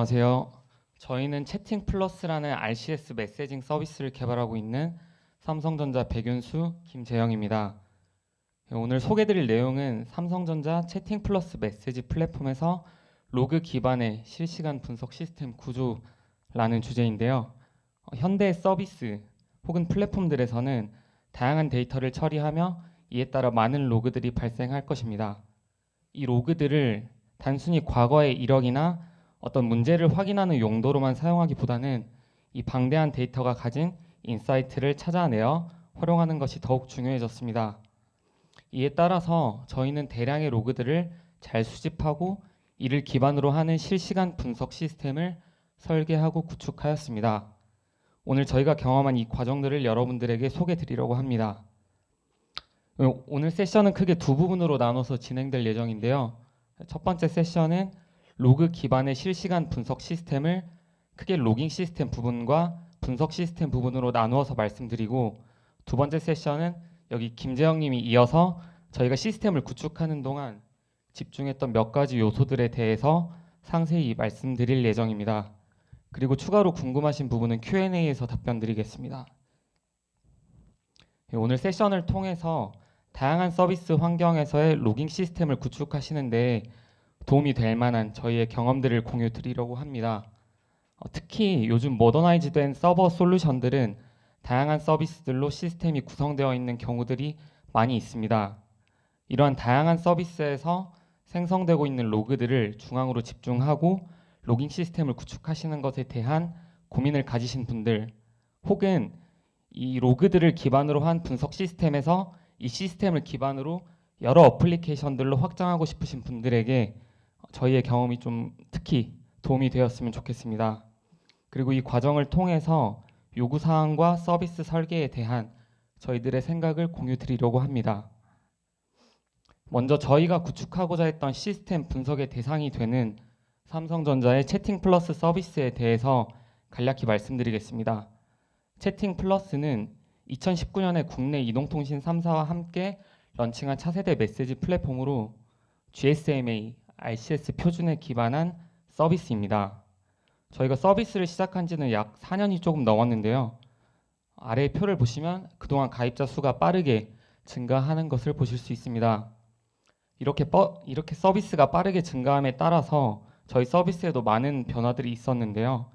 안녕하세요. 저희는 채팅 플러스라는 RCS 메시징 서비스를 개발하고 있는 삼성전자 백윤수 김재영입니다. 오늘 소개드릴 내용은 삼성전자 채팅 플러스 메시지 플랫폼에서 로그 기반의 실시간 분석 시스템 구조라는 주제인데요. 현대 서비스 혹은 플랫폼들에서는 다양한 데이터를 처리하며 이에 따라 많은 로그들이 발생할 것입니다. 이 로그들을 단순히 과거의 이력이나 어떤 문제를 확인하는 용도로만 사용하기보다는 이 방대한 데이터가 가진 인사이트를 찾아내어 활용하는 것이 더욱 중요해졌습니다. 이에 따라서 저희는 대량의 로그들을 잘 수집하고 이를 기반으로 하는 실시간 분석 시스템을 설계하고 구축하였습니다. 오늘 저희가 경험한 이 과정들을 여러분들에게 소개드리려고 합니다. 오늘 세션은 크게 두 부분으로 나눠서 진행될 예정인데요. 첫 번째 세션은 로그 기반의 실시간 분석 시스템을 크게 로깅 시스템 부분과 분석 시스템 부분으로 나누어서 말씀드리고, 두 번째 세션은 여기 김재영 님이 이어서 저희가 시스템을 구축하는 동안 집중했던 몇 가지 요소들에 대해서 상세히 말씀드릴 예정입니다. 그리고 추가로 궁금하신 부분은 Q&A에서 답변 드리겠습니다. 오늘 세션을 통해서 다양한 서비스 환경에서의 로깅 시스템을 구축하시는데 도움이 될 만한 저희의 경험들을 공유 드리려고 합니다. 특히 요즘 모더나이즈된 서버 솔루션들은 다양한 서비스들로 시스템이 구성되어 있는 경우들이 많이 있습니다. 이러한 다양한 서비스에서 생성되고 있는 로그들을 중앙으로 집중하고 로깅 시스템을 구축하시는 것에 대한 고민을 가지신 분들, 혹은 이 로그들을 기반으로 한 분석 시스템에서 이 시스템을 기반으로 여러 어플리케이션들로 확장하고 싶으신 분들에게 저희의 경험이 좀 특히 도움이 되었으면 좋겠습니다. 그리고 이 과정을 통해서 요구사항과 서비스 설계에 대한 저희들의 생각을 공유 드리려고 합니다. 먼저 저희가 구축하고자 했던 시스템 분석의 대상이 되는 삼성전자의 채팅 플러스 서비스에 대해서 간략히 말씀드리겠습니다. 채팅 플러스는 2019년에 국내 이동통신 3사와 함께 런칭한 차세대 메시지 플랫폼으로 GSMA, RCS 표준에 기반한 서비스입니다. 저희가 서비스를 시작한 지는 약 4년이 조금 넘었는데요. 아래의 표를 보시면 그동안 가입자 수가 빠르게 증가하는 것을 보실 수 있습니다. 이렇게 서비스가 빠르게 증가함에 따라서 저희 서비스에도 많은 변화들이 있었는데요.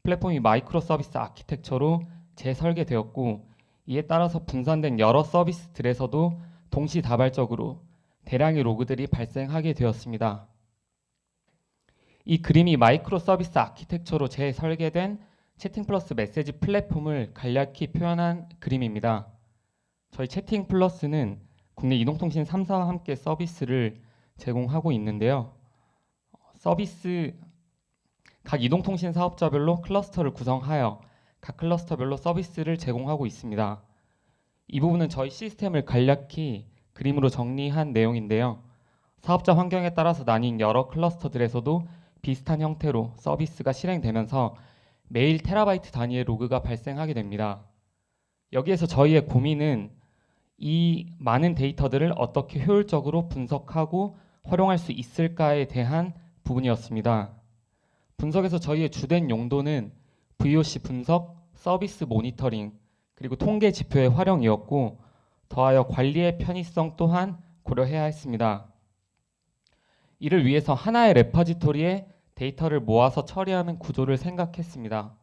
플랫폼이 마이크로 서비스 아키텍처로 재설계되었고, 이에 따라서 분산된 여러 서비스들에서도 동시다발적으로 대량의 로그들이 발생하게 되었습니다. 이 그림이 마이크로 서비스 아키텍처로 재설계된 채팅 플러스 메시지 플랫폼을 간략히 표현한 그림입니다. 저희 채팅 플러스는 국내 이동통신 3사와 함께 서비스를 제공하고 있는데요. 각 이동통신 사업자별로 클러스터를 구성하여 각 클러스터별로 서비스를 제공하고 있습니다. 이 부분은 저희 시스템을 간략히 그림으로 정리한 내용인데요. 사업자 환경에 따라서 나뉜 여러 클러스터들에서도 비슷한 형태로 서비스가 실행되면서 매일 테라바이트 단위의 로그가 발생하게 됩니다. 여기에서 저희의 고민은 이 많은 데이터들을 어떻게 효율적으로 분석하고 활용할 수 있을까에 대한 부분이었습니다. 분석에서 저희의 주된 용도는 VOC 분석, 서비스 모니터링, 그리고 통계 지표의 활용이었고, 더하여 관리의 편의성 또한 고려해야 했습니다. 이를 위해서 하나의 레퍼지토리에 데이터를 모아서 처리하는 구조를 생각했습니다.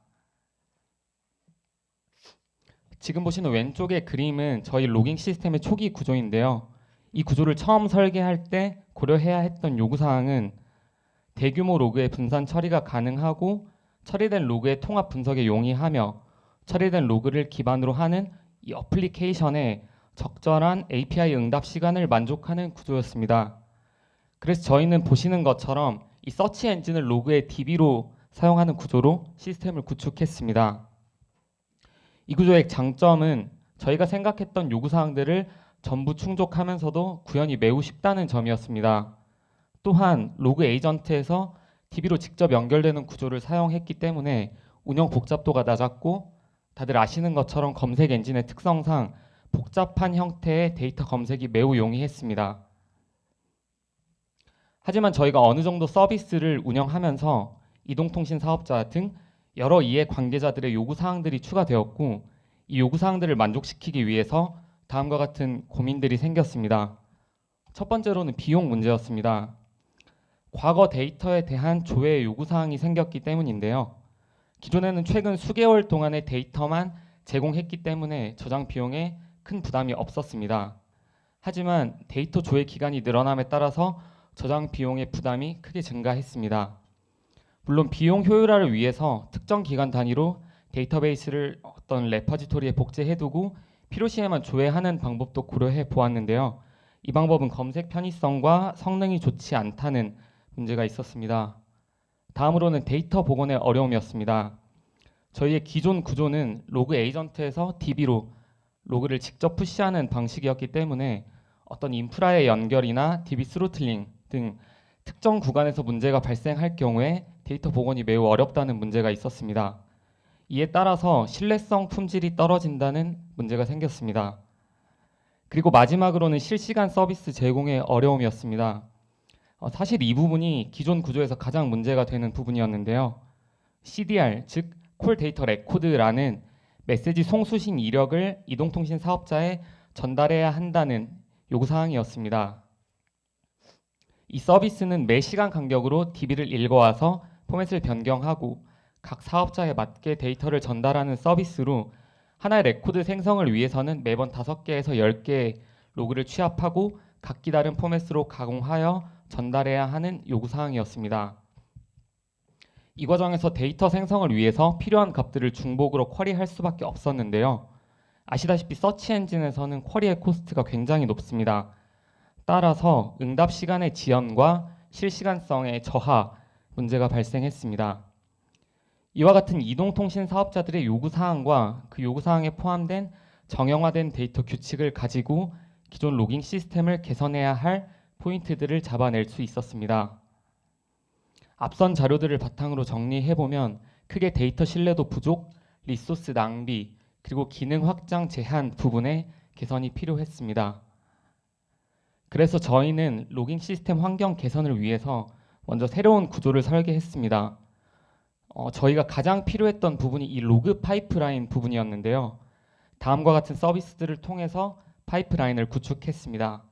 지금 보시는 왼쪽의 그림은 저희 로깅 시스템의 초기 구조인데요. 이 구조를 처음 설계할 때 고려해야 했던 요구사항은 대규모 로그의 분산 처리가 가능하고 처리된 로그의 통합 분석에 용이하며 처리된 로그를 기반으로 하는 이 어플리케이션의 적절한 API 응답 시간을 만족하는 구조였습니다. 그래서 저희는 보시는 것처럼 이 서치 엔진을 로그의 DB로 사용하는 구조로 시스템을 구축했습니다. 이 구조의 장점은 저희가 생각했던 요구사항들을 전부 충족하면서도 구현이 매우 쉽다는 점이었습니다. 또한 로그 에이전트에서 DB로 직접 연결되는 구조를 사용했기 때문에 운영 복잡도가 낮았고, 다들 아시는 것처럼 검색 엔진의 특성상 복잡한 형태의 데이터 검색이 매우 용이했습니다. 하지만 저희가 어느 정도 서비스를 운영하면서 이동통신 사업자 등 여러 이해 관계자들의 요구 사항들이 추가되었고, 이 요구 사항들을 만족시키기 위해서 다음과 같은 고민들이 생겼습니다. 첫 번째로는 비용 문제였습니다. 과거 데이터에 대한 조회 요구 사항이 생겼기 때문인데요. 기존에는 최근 수개월 동안의 데이터만 제공했기 때문에 저장 비용에 큰 부담이 없었습니다. 하지만 데이터 조회 기간이 늘어남에 따라서 저장 비용의 부담이 크게 증가했습니다. 물론 비용 효율화를 위해서 특정 기간 단위로 데이터베이스를 어떤 레퍼지토리에 복제해두고 필요시에만 조회하는 방법도 고려해 보았는데요. 이 방법은 검색 편의성과 성능이 좋지 않다는 문제가 있었습니다. 다음으로는 데이터 복원의 어려움이었습니다. 저희의 기존 구조는 로그 에이전트에서 DB로 로그를 직접 푸시하는 방식이었기 때문에 어떤 인프라의 연결이나 DB 스로틀링 등 특정 구간에서 문제가 발생할 경우에 데이터 복원이 매우 어렵다는 문제가 있었습니다. 이에 따라서 신뢰성 품질이 떨어진다는 문제가 생겼습니다. 그리고 마지막으로는 실시간 서비스 제공의 어려움이었습니다. 사실 이 부분이 기존 구조에서 가장 문제가 되는 부분이었는데요. CDR, 즉 콜 데이터 레코드라는 메시지 송수신 이력을 이동통신 사업자에 전달해야 한다는 요구사항이었습니다. 이 서비스는 매 시간 간격으로 DB를 읽어와서 포맷을 변경하고 각 사업자에 맞게 데이터를 전달하는 서비스로 하나의 레코드 생성을 위해서는 매번 5개에서 10개의 로그를 취합하고 각기 다른 포맷으로 가공하여 전달해야 하는 요구사항이었습니다. 이 과정에서 데이터 생성을 위해서 필요한 값들을 중복으로 쿼리할 수밖에 없었는데요. 아시다시피 서치 엔진에서는 쿼리의 코스트가 굉장히 높습니다. 따라서 응답 시간의 지연과 실시간성의 저하 문제가 발생했습니다. 이와 같은 이동통신 사업자들의 요구사항과 그 요구사항에 포함된 정형화된 데이터 규칙을 가지고 기존 로깅 시스템을 개선해야 할 포인트들을 잡아낼 수 있었습니다. 앞선 자료들을 바탕으로 정리해보면 크게 데이터 신뢰도 부족, 리소스 낭비, 그리고 기능 확장 제한 부분에 개선이 필요했습니다. 그래서 저희는 로깅 시스템 환경 개선을 위해서 먼저 새로운 구조를 설계했습니다. 저희가 가장 필요했던 부분이 이 로그 파이프라인 부분이었는데요. 다음과 같은 서비스들을 통해서 파이프라인을 구축했습니다.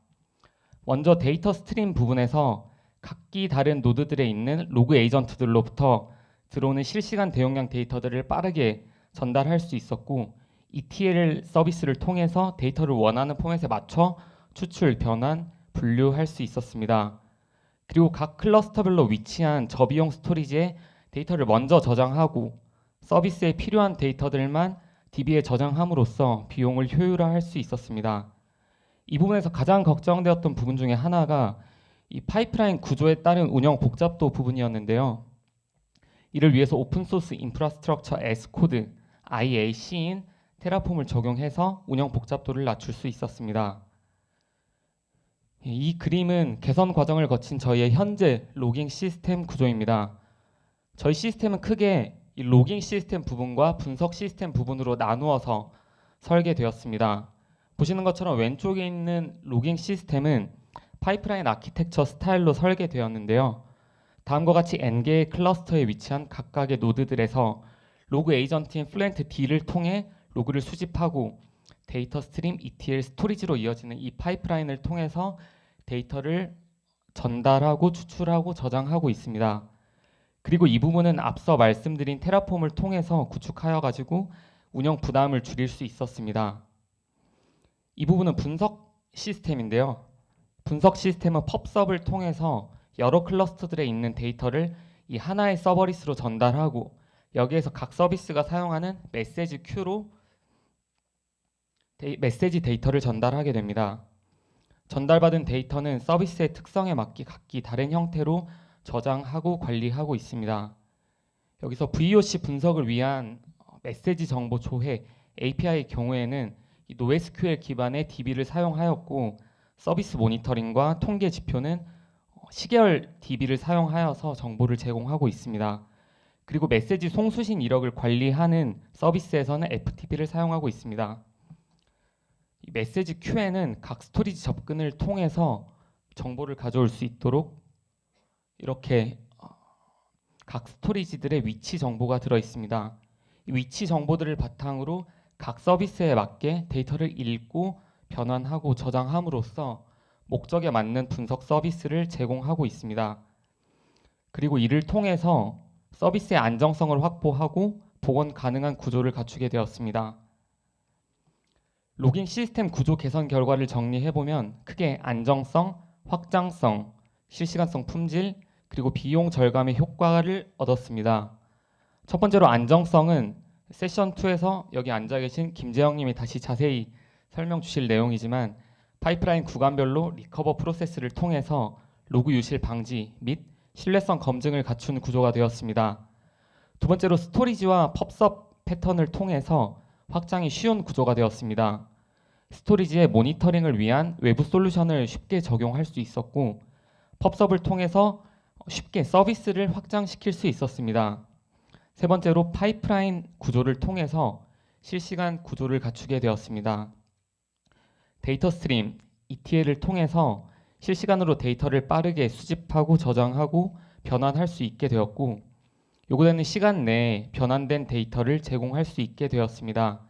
먼저 데이터 스트림 부분에서 각기 다른 노드들에 있는 로그 에이전트들로부터 들어오는 실시간 대용량 데이터들을 빠르게 전달할 수 있었고, ETL 서비스를 통해서 데이터를 원하는 포맷에 맞춰 추출, 변환, 분류할 수 있었습니다. 그리고 각 클러스터별로 위치한 저비용 스토리지에 데이터를 먼저 저장하고 서비스에 필요한 데이터들만 DB에 저장함으로써 비용을 효율화할 수 있었습니다. 이 부분에서 가장 걱정되었던 부분 중에 하나가 이 파이프라인 구조에 따른 운영 복잡도 부분이었는데요. 이를 위해서 오픈소스 인프라스트럭처 as 코드 IAC인 테라폼을 적용해서 운영 복잡도를 낮출 수 있었습니다. 이 그림은 개선 과정을 거친 저희의 현재 로깅 시스템 구조입니다. 저희 시스템은 크게 이 로깅 시스템 부분과 분석 시스템 부분으로 나누어서 설계되었습니다. 보시는 것처럼 왼쪽에 있는 로깅 시스템은 파이프라인 아키텍처 스타일로 설계되었는데요. 다음과 같이 n개의 클러스터에 위치한 각각의 노드들에서 로그 에이전트인 플랜트 D를 통해 로그를 수집하고 데이터 스트림 ETL 스토리지로 이어지는 이 파이프라인을 통해서 데이터를 전달하고 추출하고 저장하고 있습니다. 그리고 이 부분은 앞서 말씀드린 테라폼을 통해서 구축하여 가지고 운영 부담을 줄일 수 있었습니다. 이 부분은 분석 시스템인데요. 분석 시스템은 펍섭을 통해서 여러 클러스터들에 있는 데이터를 이 하나의 서버리스로 전달하고 여기에서 각 서비스가 사용하는 메시지 큐로 메시지 데이터를 전달하게 됩니다. 전달받은 데이터는 서비스의 특성에 맞게 각기 다른 형태로 저장하고 관리하고 있습니다. 여기서 VOC 분석을 위한 메시지 정보 조회 API의 경우에는 이 NoSQL 기반의 DB를 사용하였고, 서비스 모니터링과 통계 지표는 시계열 DB를 사용하여서 정보를 제공하고 있습니다. 그리고 메시지 송수신 이력을 관리하는 서비스에서는 FTP를 사용하고 있습니다. 이 메시지 큐에는 각 스토리지 접근을 통해서 정보를 가져올 수 있도록 이렇게 각 스토리지들의 위치 정보가 들어 있습니다. 이 위치 정보들을 바탕으로 각 서비스에 맞게 데이터를 읽고 변환하고 저장함으로써 목적에 맞는 분석 서비스를 제공하고 있습니다. 그리고 이를 통해서 서비스의 안정성을 확보하고 복원 가능한 구조를 갖추게 되었습니다. 로깅 시스템 구조 개선 결과를 정리해보면 크게 안정성, 확장성, 실시간성 품질, 그리고 비용 절감의 효과를 얻었습니다. 첫 번째로 안정성은 세션 2에서 여기 앉아 계신 김재영 님이 다시 자세히 설명 주실 내용이지만 파이프라인 구간별로 리커버 프로세스를 통해서 로그 유실 방지 및 신뢰성 검증을 갖춘 구조가 되었습니다. 두 번째로 스토리지와 펍섭 패턴을 통해서 확장이 쉬운 구조가 되었습니다. 스토리지의 모니터링을 위한 외부 솔루션을 쉽게 적용할 수 있었고 펍섭을 통해서 쉽게 서비스를 확장시킬 수 있었습니다. 세 번째로 파이프라인 구조를 통해서 실시간 구조를 갖추게 되었습니다. 데이터 스트림, ETL을 통해서 실시간으로 데이터를 빠르게 수집하고 저장하고 변환할 수 있게 되었고 요구되는 시간 내에 변환된 데이터를 제공할 수 있게 되었습니다.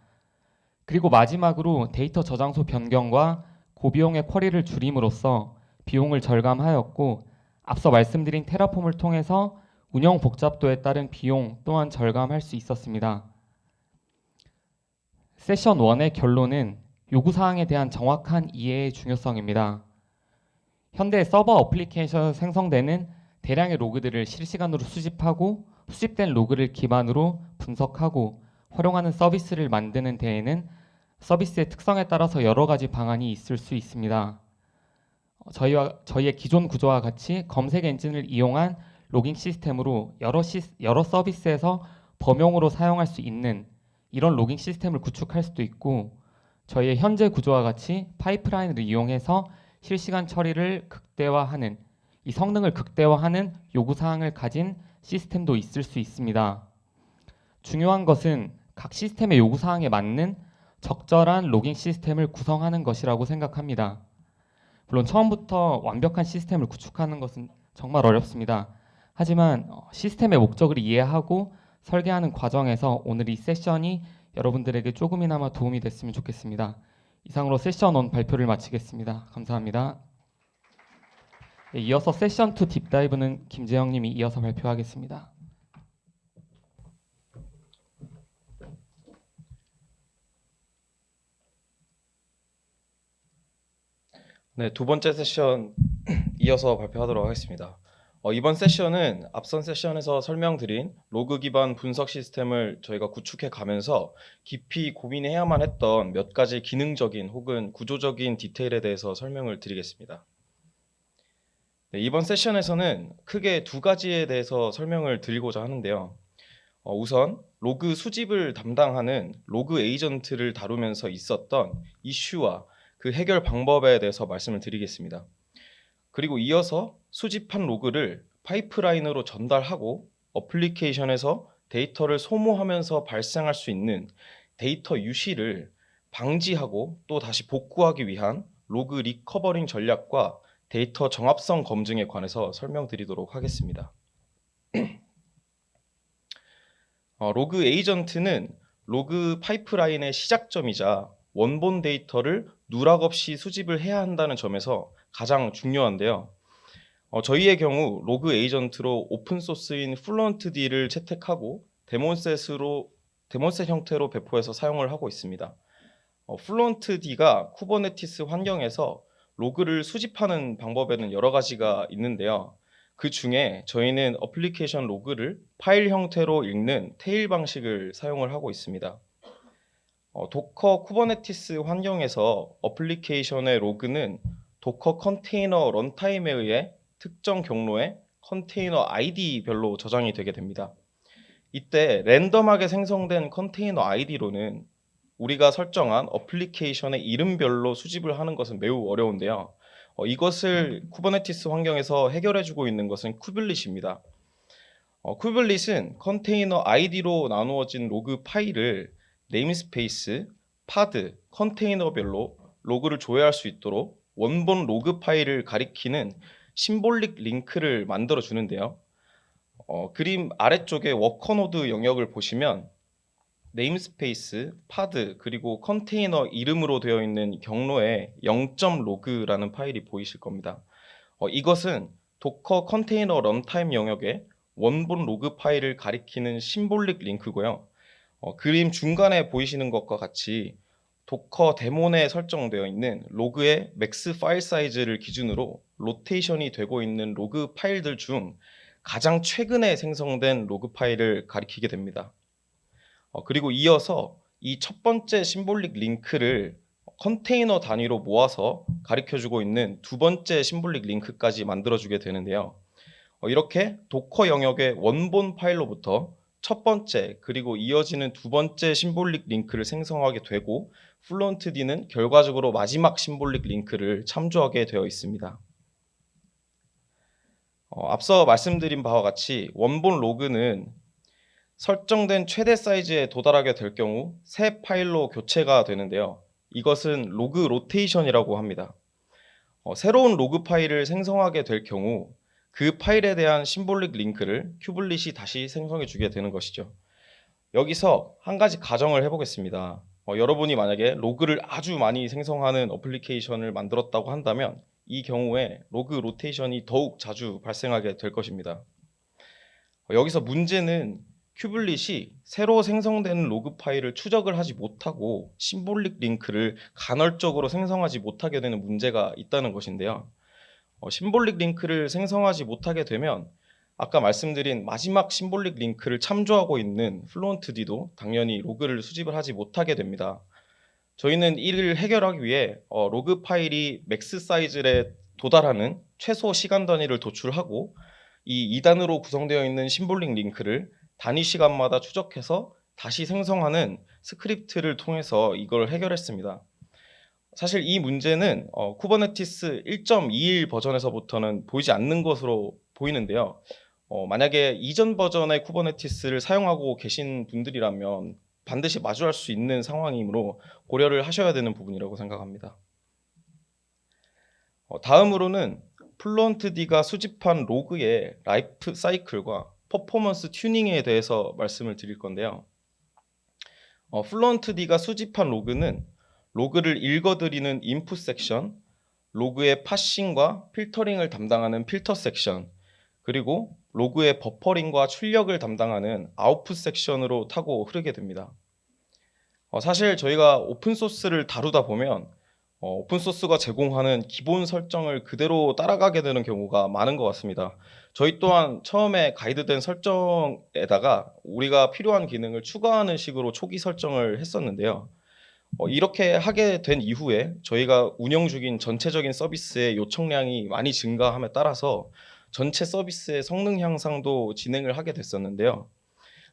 그리고 마지막으로 데이터 저장소 변경과 고비용의 쿼리를 줄임으로써 비용을 절감하였고 앞서 말씀드린 테라폼을 통해서 운영 복잡도에 따른 비용 또한 절감할 수 있었습니다. 세션 1의 결론은 요구사항에 대한 정확한 이해의 중요성입니다. 현대 서버 어플리케이션에서 생성되는 대량의 로그들을 실시간으로 수집하고 수집된 로그를 기반으로 분석하고 활용하는 서비스를 만드는 데에는 서비스의 특성에 따라서 여러 가지 방안이 있을 수 있습니다. 저희의 기존 구조와 같이 검색 엔진을 이용한 로깅 시스템으로 여러 서비스에서 범용으로 사용할 수 있는 이런 로깅 시스템을 구축할 수도 있고 저희의 현재 구조와 같이 파이프라인을 이용해서 실시간 처리를 극대화하는 이 성능을 극대화하는 요구사항을 가진 시스템도 있을 수 있습니다. 중요한 것은 각 시스템의 요구사항에 맞는 적절한 로깅 시스템을 구성하는 것이라고 생각합니다. 물론 처음부터 완벽한 시스템을 구축하는 것은 정말 어렵습니다. 하지만 시스템의 목적을 이해하고 설계하는 과정에서 오늘 이 세션이 여러분들에게 조금이나마 도움이 됐으면 좋겠습니다. 이상으로 세션 1 발표를 마치겠습니다. 감사합니다. 이어서 세션 2 딥다이브는 김재영 님이 이어서 발표하겠습니다. 네, 두 번째 세션 이어서 발표하도록 하겠습니다. 이번 세션은 앞선 세션에서 설명드린 로그 기반 분석 시스템을 저희가 구축해 가면서 깊이 고민해야만 했던 몇 가지 기능적인 혹은 구조적인 디테일에 대해서 설명을 드리겠습니다. 네, 이번 세션에서는 크게 두 가지에 대해서 설명을 드리고자 하는데요. 우선 로그 수집을 담당하는 로그 에이전트를 다루면서 있었던 이슈와 그 해결 방법에 대해서 말씀을 드리겠습니다. 그리고 이어서 수집한 로그를 파이프라인으로 전달하고 어플리케이션에서 데이터를 소모하면서 발생할 수 있는 데이터 유실을 방지하고 또 다시 복구하기 위한 로그 리커버링 전략과 데이터 정합성 검증에 관해서 설명드리도록 하겠습니다. 로그 에이전트는 로그 파이프라인의 시작점이자 원본 데이터를 누락 없이 수집을 해야 한다는 점에서 가장 중요한데요. 저희의 경우 로그 에이전트로 오픈소스인 플루언트D를 채택하고 데몬셋 형태로 배포해서 사용을 하고 있습니다. 플루언트D가 쿠버네티스 환경에서 로그를 수집하는 방법에는 여러 가지가 있는데요. 그 중에 저희는 어플리케이션 로그를 파일 형태로 읽는 테일 방식을 사용을 하고 있습니다. 도커 쿠버네티스 환경에서 어플리케이션의 로그는 도커 컨테이너 런타임에 의해 특정 경로에 컨테이너 아이디별로 저장이 되게 됩니다. 이때 랜덤하게 생성된 컨테이너 아이디로는 우리가 설정한 어플리케이션의 이름별로 수집을 하는 것은 매우 어려운데요. 이것을 쿠버네티스 환경에서 해결해주고 있는 것은 쿠블릿입니다. 쿠블릿은 컨테이너 아이디로 나누어진 로그 파일을 네임스페이스, 파드, 컨테이너별로 로그를 조회할 수 있도록 원본 로그 파일을 가리키는 심볼릭 링크를 만들어 주는데요. 그림 아래쪽에 워커 노드 영역을 보시면 네임스페이스, 파드, 그리고 컨테이너 이름으로 되어 있는 경로에 0.log라는 파일이 보이실 겁니다. 이것은 도커 컨테이너 런타임 영역에 원본 로그 파일을 가리키는 심볼릭 링크고요. 그림 중간에 보이시는 것과 같이 도커 데몬에 설정되어 있는 로그의 맥스 파일 사이즈를 기준으로 로테이션이 되고 있는 로그 파일들 중 가장 최근에 생성된 로그 파일을 가리키게 됩니다. 그리고 이어서 이 첫 번째 심볼릭 링크를 컨테이너 단위로 모아서 가리켜주고 있는 두 번째 심볼릭 링크까지 만들어주게 되는데요. 이렇게 도커 영역의 원본 파일로부터 첫 번째 그리고 이어지는 두 번째 심볼릭 링크를 생성하게 되고 플루언트D는 결과적으로 마지막 심볼릭 링크를 참조하게 되어 있습니다. 앞서 말씀드린 바와 같이 원본 로그는 설정된 최대 사이즈에 도달하게 될 경우 새 파일로 교체가 되는데요. 이것은 로그 로테이션이라고 합니다. 새로운 로그 파일을 생성하게 될 경우 그 파일에 대한 심볼릭 링크를 큐블릿이 다시 생성해 주게 되는 것이죠. 여기서 한 가지 가정을 해보겠습니다. 여러분이 만약에 로그를 아주 많이 생성하는 어플리케이션을 만들었다고 한다면 이 경우에 로그 로테이션이 더욱 자주 발생하게 될 것입니다. 여기서 문제는 큐블릿이 새로 생성된 로그 파일을 추적을 하지 못하고 심볼릭 링크를 간헐적으로 생성하지 못하게 되는 문제가 있다는 것인데요. 심볼릭 링크를 생성하지 못하게 되면 아까 말씀드린 마지막 심볼릭 링크를 참조하고 있는 플루언트D도 당연히 로그를 수집을 하지 못하게 됩니다. 저희는 이를 해결하기 위해 로그 파일이 맥스 사이즈에 도달하는 최소 시간 단위를 도출하고 이 2단으로 구성되어 있는 심볼릭 링크를 단위 시간마다 추적해서 다시 생성하는 스크립트를 통해서 이걸 해결했습니다. 사실 이 문제는 쿠버네티스 1.21 버전에서부터는 보이지 않는 것으로 보이는데요. 만약에 이전 버전의 쿠버네티스를 사용하고 계신 분들이라면 반드시 마주할 수 있는 상황이므로 고려를 하셔야 되는 부분이라고 생각합니다. 다음으로는 플루언트D가 수집한 로그의 라이프 사이클과 퍼포먼스 튜닝에 대해서 말씀을 드릴 건데요. 플루언트D가 수집한 로그는 로그를 읽어드리는 인풋 섹션, 로그의 파싱과 필터링을 담당하는 필터 섹션, 그리고 로그의 버퍼링과 출력을 담당하는 아웃풋 섹션으로 타고 흐르게 됩니다. 사실 저희가 오픈소스를 다루다 보면 오픈소스가 제공하는 기본 설정을 그대로 따라가게 되는 경우가 많은 것 같습니다. 저희 또한 처음에 가이드된 설정에다가 우리가 필요한 기능을 추가하는 식으로 초기 설정을 했었는데요. 이렇게 하게 된 이후에 저희가 운영 중인 전체적인 서비스의 요청량이 많이 증가함에 따라서 전체 서비스의 성능 향상도 진행을 하게 됐었는데요.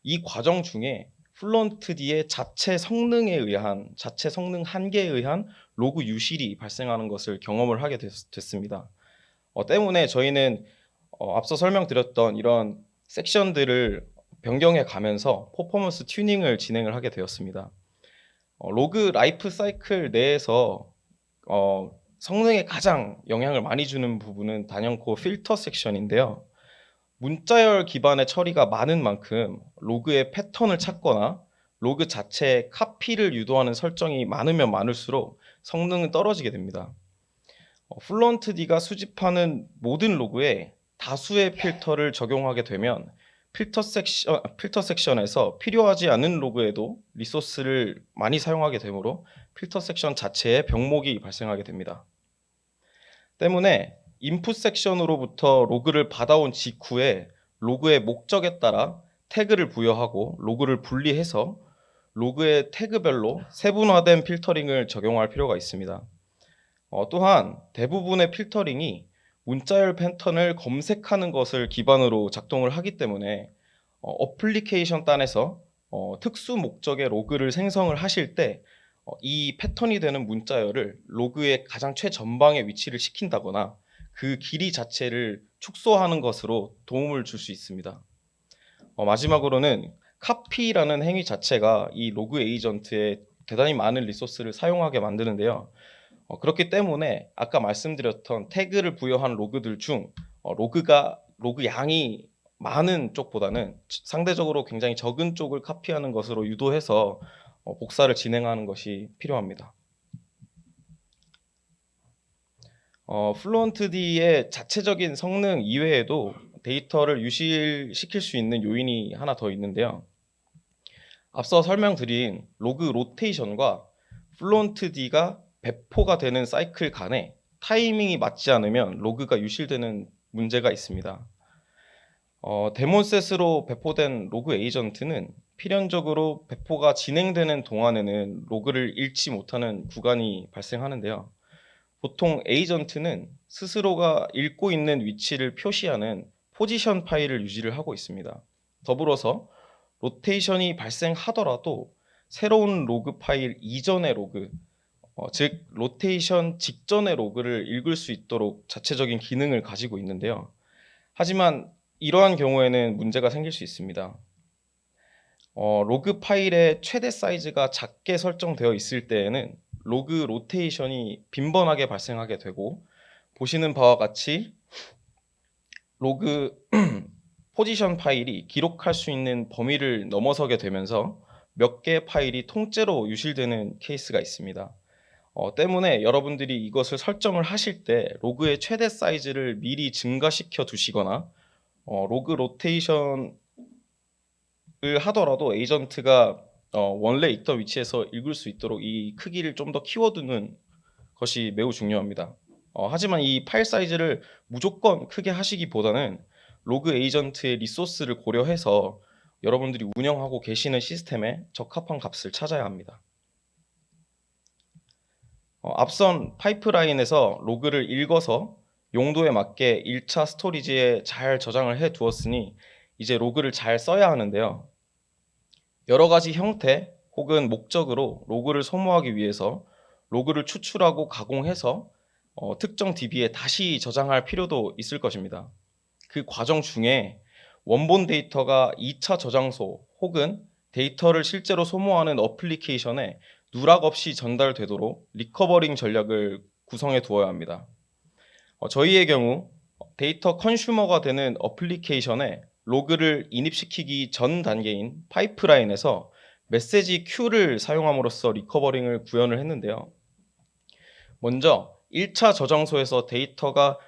이 과정 중에 플루언트D의 자체 성능에 의한 자체 성능 한계에 의한 로그 유실이 발생하는 것을 경험을 하게 됐습니다. 때문에 저희는 앞서 설명드렸던 이런 섹션들을 변경해 가면서 퍼포먼스 튜닝을 진행을 하게 되었습니다. 로그 라이프 사이클 내에서 성능에 가장 영향을 많이 주는 부분은 단연코 필터 섹션인데요. 문자열 기반의 처리가 많은 만큼 로그의 패턴을 찾거나 로그 자체의 카피를 유도하는 설정이 많으면 많을수록 성능은 떨어지게 됩니다. 플루언트D가 수집하는 모든 로그에 다수의 필터를 적용하게 되면 필터 섹션에서 필요하지 않은 로그에도 리소스를 많이 사용하게 되므로 필터 섹션 자체에 병목이 발생하게 됩니다. 때문에 인풋 섹션으로부터 로그를 받아온 직후에 로그의 목적에 따라 태그를 부여하고 로그를 분리해서 로그의 태그별로 세분화된 필터링을 적용할 필요가 있습니다. 또한 대부분의 필터링이 문자열 패턴을 검색하는 것을 기반으로 작동을 하기 때문에 어플리케이션 단에서 특수 목적의 로그를 생성을 하실 때 이 패턴이 되는 문자열을 로그의 가장 최전방에 위치를 시킨다거나 그 길이 자체를 축소하는 것으로 도움을 줄 수 있습니다. 마지막으로는 카피라는 행위 자체가 이 로그 에이전트에 대단히 많은 리소스를 사용하게 만드는데요. 그렇기 때문에 아까 말씀드렸던 태그를 부여한 로그들 중 로그 양이 많은 쪽보다는 상대적으로 굉장히 적은 쪽을 카피하는 것으로 유도해서 복사를 진행하는 것이 필요합니다. 플루언트D의 자체적인 성능 이외에도 데이터를 유실시킬 수 있는 요인이 하나 더 있는데요. 앞서 설명드린 로그 로테이션과 플루언트D가 배포가 되는 사이클 간에 타이밍이 맞지 않으면 로그가 유실되는 문제가 있습니다. 데몬셋으로 배포된 로그 에이전트는 필연적으로 배포가 진행되는 동안에는 로그를 읽지 못하는 구간이 발생하는데요. 보통 에이전트는 스스로가 읽고 있는 위치를 표시하는 포지션 파일을 유지를 하고 있습니다. 더불어서 로테이션이 발생하더라도 새로운 로그 파일 이전의 로그, 즉 로테이션 직전의 로그를 읽을 수 있도록 자체적인 기능을 가지고 있는데요. 하지만 이러한 경우에는 문제가 생길 수 있습니다. 로그 파일의 최대 사이즈가 작게 설정되어 있을 때에는 로그 로테이션이 빈번하게 발생하게 되고, 보시는 바와 같이 로그 포지션 파일이 기록할 수 있는 범위를 넘어서게 되면서 몇 개의 파일이 통째로 유실되는 케이스가 있습니다. 때문에 여러분들이 이것을 설정을 하실 때 로그의 최대 사이즈를 미리 증가시켜 두시거나 로그 로테이션을 하더라도 에이전트가 원래 있던 위치에서 읽을 수 있도록 이 크기를 좀 더 키워두는 것이 매우 중요합니다. 하지만 이 파일 사이즈를 무조건 크게 하시기보다는 로그 에이전트의 리소스를 고려해서 여러분들이 운영하고 계시는 시스템에 적합한 값을 찾아야 합니다. 앞선 파이프라인에서 로그를 읽어서 용도에 맞게 1차 스토리지에 잘 저장을 해 두었으니 이제 로그를 잘 써야 하는데요. 여러 가지 형태 혹은 목적으로 로그를 소모하기 위해서 로그를 추출하고 가공해서 특정 DB에 다시 저장할 필요도 있을 것입니다. 그 과정 중에 원본 데이터가 2차 저장소 혹은 데이터를 실제로 소모하는 어플리케이션에 누락 없이 전달되도록 리커버링 전략을 구성해 두어야 합니다. 저희의 경우 데이터 컨슈머가 되는 어플리케이션에 로그를 인입시키기 전 단계인 파이프라인에서 메시지 큐를 사용함으로써 리커버링을 구현을 했는데요. 먼저 1차 저장소에서 데이터가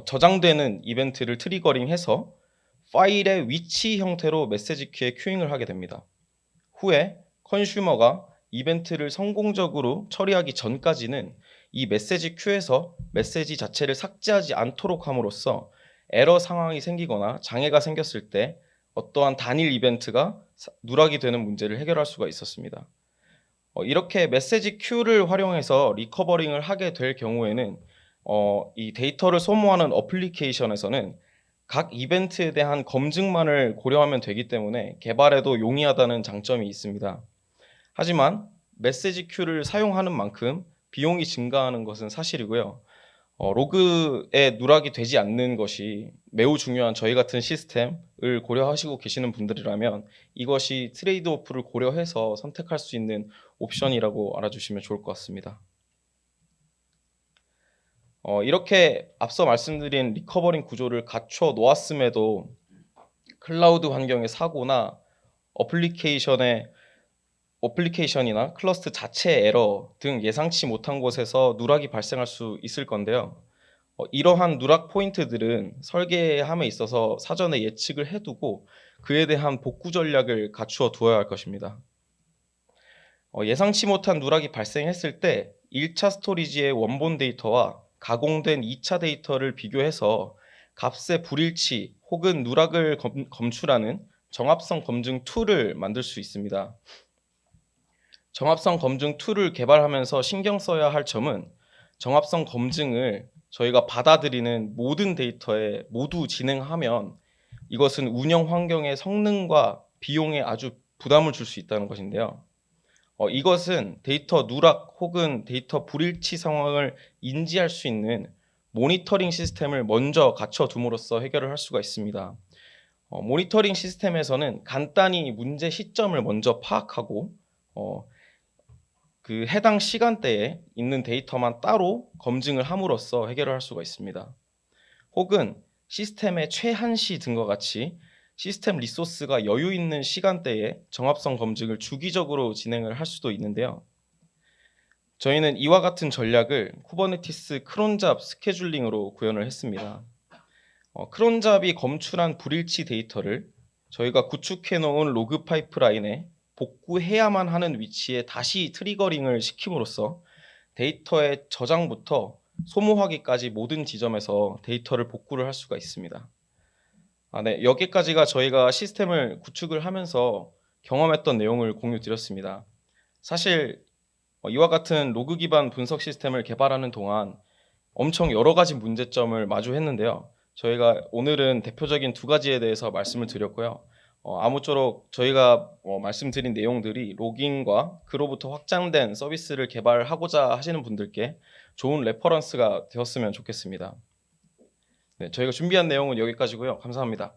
저장되는 이벤트를 트리거링해서 파일의 위치 형태로 메시지 큐에 큐잉을 하게 됩니다. 후에 컨슈머가 이벤트를 성공적으로 처리하기 전까지는 이 메시지 큐에서 메시지 자체를 삭제하지 않도록 함으로써 에러 상황이 생기거나 장애가 생겼을 때 어떠한 단일 이벤트가 누락이 되는 문제를 해결할 수가 있었습니다. 이렇게 메시지 큐를 활용해서 리커버링을 하게 될 경우에는 이 데이터를 소모하는 어플리케이션에서는 각 이벤트에 대한 검증만을 고려하면 되기 때문에 개발에도 용이하다는 장점이 있습니다. 하지만 메시지 큐를 사용하는 만큼 비용이 증가하는 것은 사실이고요. 로그에 누락이 되지 않는 것이 매우 중요한 저희 같은 시스템을 고려하시고 계시는 분들이라면 이것이 트레이드 오프를 고려해서 선택할 수 있는 옵션이라고 알아주시면 좋을 것 같습니다. 이렇게 앞서 말씀드린 리커버링 구조를 갖춰 놓았음에도 클라우드 환경의 사고나 어플리케이션이나 클러스터 자체의 에러 등 예상치 못한 곳에서 누락이 발생할 수 있을 건데요. 이러한 누락 포인트들은 설계함에 있어서 사전에 예측을 해두고 그에 대한 복구 전략을 갖추어 두어야 할 것입니다. 예상치 못한 누락이 발생했을 때 1차 스토리지의 원본 데이터와 가공된 2차 데이터를 비교해서 값의 불일치 혹은 누락을 검출하는 정합성 검증 툴을 만들 수 있습니다. 정합성 검증 툴을 개발하면서 신경 써야 할 점은 정합성 검증을 저희가 받아들이는 모든 데이터에 모두 진행하면 이것은 운영 환경의 성능과 비용에 아주 부담을 줄 수 있다는 것인데요. 이것은 데이터 누락 혹은 데이터 불일치 상황을 인지할 수 있는 모니터링 시스템을 먼저 갖춰둠으로써 해결을 할 수가 있습니다. 모니터링 시스템에서는 간단히 문제 시점을 먼저 파악하고 그 해당 시간대에 있는 데이터만 따로 검증을 함으로써 해결을 할 수가 있습니다. 혹은 시스템의 최한시 등과 같이 시스템 리소스가 여유 있는 시간대에 정합성 검증을 주기적으로 진행을 할 수도 있는데요. 저희는 이와 같은 전략을 쿠버네티스 크론잡 스케줄링으로 구현을 했습니다. 크론잡이 검출한 불일치 데이터를 저희가 구축해 놓은 로그 파이프라인에 복구해야만 하는 위치에 다시 트리거링을 시킴으로써 데이터의 저장부터 소모하기까지 모든 지점에서 데이터를 복구를 할 수가 있습니다. 네, 여기까지가 저희가 시스템을 구축을 하면서 경험했던 내용을 공유드렸습니다. 사실 이와 같은 로그 기반 분석 시스템을 개발하는 동안 엄청 여러 가지 문제점을 마주했는데요. 저희가 오늘은 대표적인 두 가지에 대해서 말씀을 드렸고요. 아무쪼록 저희가 말씀드린 내용들이 로깅과 그로부터 확장된 서비스를 개발하고자 하시는 분들께 좋은 레퍼런스가 되었으면 좋겠습니다. 네, 저희가 준비한 내용은 여기까지고요. 감사합니다.